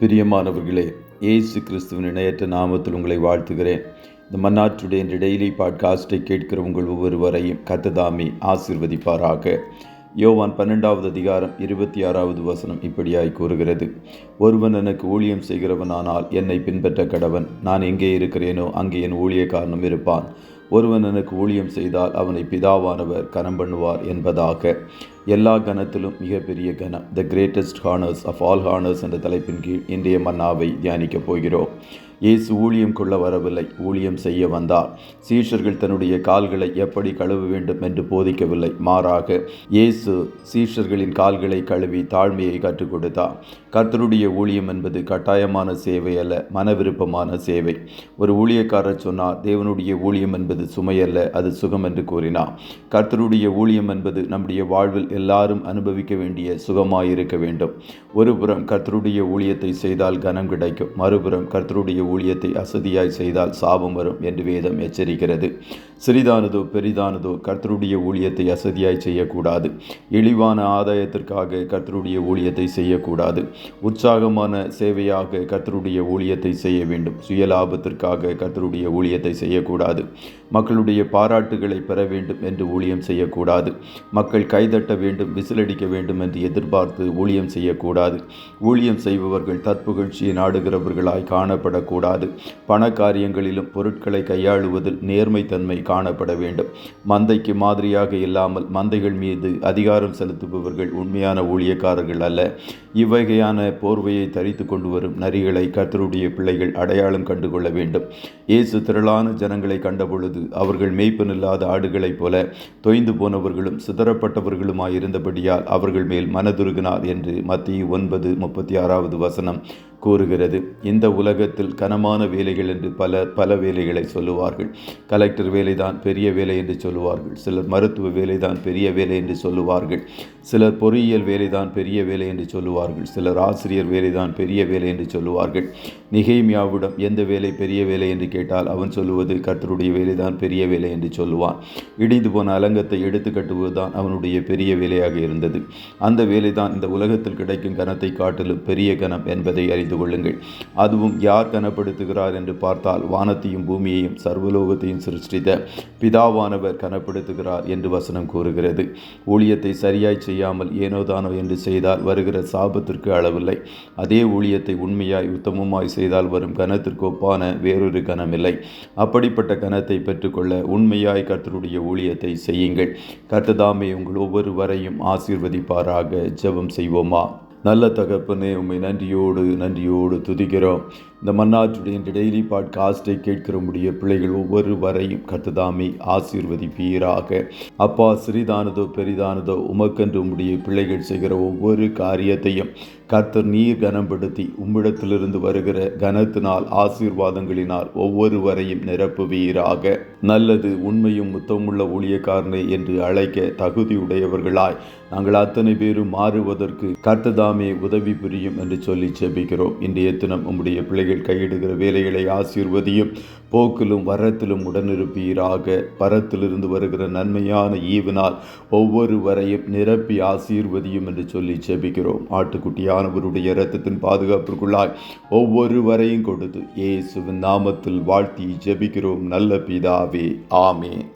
பிரியமானவர்களே, இயேசு கிறிஸ்துவின் இணையற்ற நாமத்தில் உங்களை வாழ்த்துகிறேன். இந்த மன்னாற்றுடைய இந்த டெய்லி பாட்காஸ்டை கேட்கிற உங்கள் ஒவ்வொருவரையும் கர்த்தர் ஆசீர்வதிப்பாராக. யோவான் 12வது அதிகாரம் 26வது வசனம் இப்படியாய் கூறுகிறது: ஒருவன் எனக்கு ஊழியம் செய்கிறவனானால் என்னை பின்பற்ற கடவன். நான் எங்கே இருக்கிறேனோ அங்கே என் ஊழியக்காரனும் இருப்பான். ஒருவன் எனக்கு ஊழியம் செய்தால் அவனை பிதாவானவர் கனம் பண்ணுவார் என்பதாக. எல்லா கனத்திலும் மிகப்பெரிய கனம், the greatest honours of all honours என்ற தலைப்பின் கீழ் இன்றைய மன்னாவை தியானிக்கப் போகிறோம். இயேசு ஊழியம் கொள்ள வரவில்லை, ஊழியம் செய்ய வந்தார். சீஷர்கள் தன்னுடைய கால்களை எப்படி கழுவ வேண்டும் என்று போதிக்கவில்லை, மாறாக இயேசு சீஷர்களின் கால்களை கழுவி தாழ்மையை கற்றுக் கொடுத்தார். கர்த்தருடைய ஊழியம் என்பது கட்டாயமான சேவை அல்ல, மன விருப்பமான சேவை. ஒரு ஊழியக்காரர் சொன்னார், தேவனுடைய ஊழியம் என்பது சுமையல்ல, அது சுகம் என்று கூறினார். கர்த்தருடைய ஊழியம் என்பது நம்முடைய வாழ்வில் எல்லாரும் அனுபவிக்க வேண்டிய சுகமாயிருக்க வேண்டும். ஒருபுறம் கர்த்தருடைய ஊழியத்தை செய்தால் கனம் கிடைக்கும், மறுபுறம் கர்த்தருடைய ஊழியத்தை அசதியாய் செய்தால் சாபம் வரும் என்று வேதம் எச்சரிக்கிறது. சிறிதானதோ பெரிதானதோ கர்த்தருடைய ஊழியத்தை அசதியாய் செய்யக்கூடாது. இழிவான ஆதாயத்திற்காக கர்த்தருடைய ஊழியத்தை செய்யக்கூடாது. உற்சாகமான சேவையாக கர்த்தருடைய ஊழியத்தை செய்ய வேண்டும். சுயலாபத்திற்காக கர்த்தருடைய ஊழியத்தை செய்யக்கூடாது. மக்களுடைய பாராட்டுகளை பெற வேண்டும் என்று ஊழியம் செய்யக்கூடாது. மக்கள் கைதட்ட வேண்டும், விசிலடிக்க வேண்டும் என்று எதிர்பார்த்து ஊழியம் செய்யக்கூடாது. ஊழியம் செய்பவர்கள் தற்புகழ்ச்சியை நாடுகிறவர்களாய் காணப்படக்கூடாது. பண காரியங்களிலும் பொருட்களை கையாளுவதில் நேர்மைத்தன்மை காணப்பட வேண்டும். மந்தைக்கு மாதிரியாக இல்லாமல் மந்தைகள் மீது அதிகாரம் செலுத்துபவர்கள் உண்மையான ஊழியக்காரர்கள் அல்ல. இவ்வகையான போர்வையை தரித்து கொண்டு வரும் நரிகளை கர்த்தருடைய பிள்ளைகள் அடையாளம் கண்டுகொள்ள வேண்டும். இயேசு திரளான ஜனங்களை கண்டபொழுது அவர்கள் மேய்ப்பனில்லாத ஆடுகளைப் போல தொய்ந்து போனவர்களும் சிதறப்பட்டவர்களுமாயிருந்தபடியால் அவர்கள் மேல் மனதுருகினார் என்று மத்தேயு 9:36வது வசனம் கூறுகிறது. இந்த உலகத்தில் கனமான வேலைகள் என்று பல வேலைகளை சொல்லுவார்கள். கலெக்டர் வேலைதான் பெரிய வேலை என்று சொல்லுவார்கள். சிலர் மருத்துவ வேலைதான் பெரிய வேலை என்று சொல்லுவார்கள். சிலர் பொறியியல் வேலைதான் பெரிய வேலை என்று சொல்லுவார்கள். சிலர் ஆசிரியர் வேலைதான் பெரிய வேலை என்று சொல்லுவார்கள். நெகேமியாவிடம் எந்த வேலை பெரிய வேலை என்று கேட்டால் அவன் சொல்லுவது கர்த்தருடைய வேலைதான் பெரிய வேலை என்று சொல்லுவான். இடிந்து போன அலங்கத்தை எடுத்து கட்டுவதுதான் அவனுடைய பெரிய வேலையாக இருந்தது. அந்த வேலைதான் இந்த உலகத்தில் கிடைக்கும் கனத்தை காட்டிலும் பெரிய கனம் என்பதை அறிந்து கொள்ளுங்கள். அதுவும் யார் கனப்படுத்துகிறார் என்று பார்த்தால் வானத்தையும் பூமியையும் சர்வலோகத்தையும் சிருஷ்டித்த பிதாவானவர் கனப்படுத்துகிறார் என்று வசனம் கூறுகிறது. ஊழியத்தை சரியாய் செய்யாமல் ஏனோதானோ என்று செய்தால் வருகிற சாபத்திற்கு அளவில்லை. அதே ஊழியத்தை உண்மையாய் உத்தமமாய் செய்தால் வரும் கனத்திற்கு ஒப்பான வேறொரு கனமில்லை. அப்படிப்பட்ட கனத்தை பெற்றுக்கொள்ள உண்மையாய் கர்த்தருடைய ஊழியத்தை செய்யுங்கள். கர்த்தர் உங்கள் ஒவ்வொருவரையும் ஆசீர்வதிப்பாராக. ஜெபம் செய்வோமா? நல்ல தகப்பனே, உம்மை நன்றியோடு துதிக்கிறோம். இந்த மன்னாற்றுடைய டெய்லி பாட்காஸ்டை கேட்கிற முடிய பிள்ளைகள் ஒவ்வொருவரையும் கர்த்தர் ஆசீர்வதிப்பீராக. அப்பா, சிறிதானதோ பெரிதானதோ உமக்கென்று உம்முடைய பிள்ளைகள் செய்கிற ஒவ்வொரு காரியத்தையும் கர்த்தர் நீர் கனப்படுத்தி உம்மிடத்திலிருந்து வருகிற கனத்தினால் ஆசீர்வாதங்களினால் ஒவ்வொருவரையும் நிரப்புவீராக. நல்லது, உண்மையும் முத்தமுள்ள ஊழியக்காரனே என்று அழைக்க தகுதியுடையவர்களாய் நாங்கள் அத்தனை பேரும் மாறுவதற்கு கர்த்ததாமே உதவி புரியும் என்று சொல்லி ஜெபிக்கிறோம். இன்றைய தினம் உம்முடைய பிள்ளைகள் கையிடுகிற வேலைகளை ஆசீர்வதியும். போக்கிலும் வரத்திலும் உடனிருப்பீராக. பரத்திலிருந்து வருகிற நன்மையான ஈவினால் ஒவ்வொருவரையும் நிரப்பி ஆசீர்வதியும் என்று சொல்லி ஜெபிக்கிறோம். ஆட்டுக்குட்டியானவருடைய இரத்தத்தின் பாதுகாப்பிற்குள்ளாய் ஒவ்வொருவரையும் கொடுத்து இயேசுவின் நாமத்தில் வாழ்த்தி ஜெபிக்கிறோம் நல்ல பிதாவே. ஆமென்.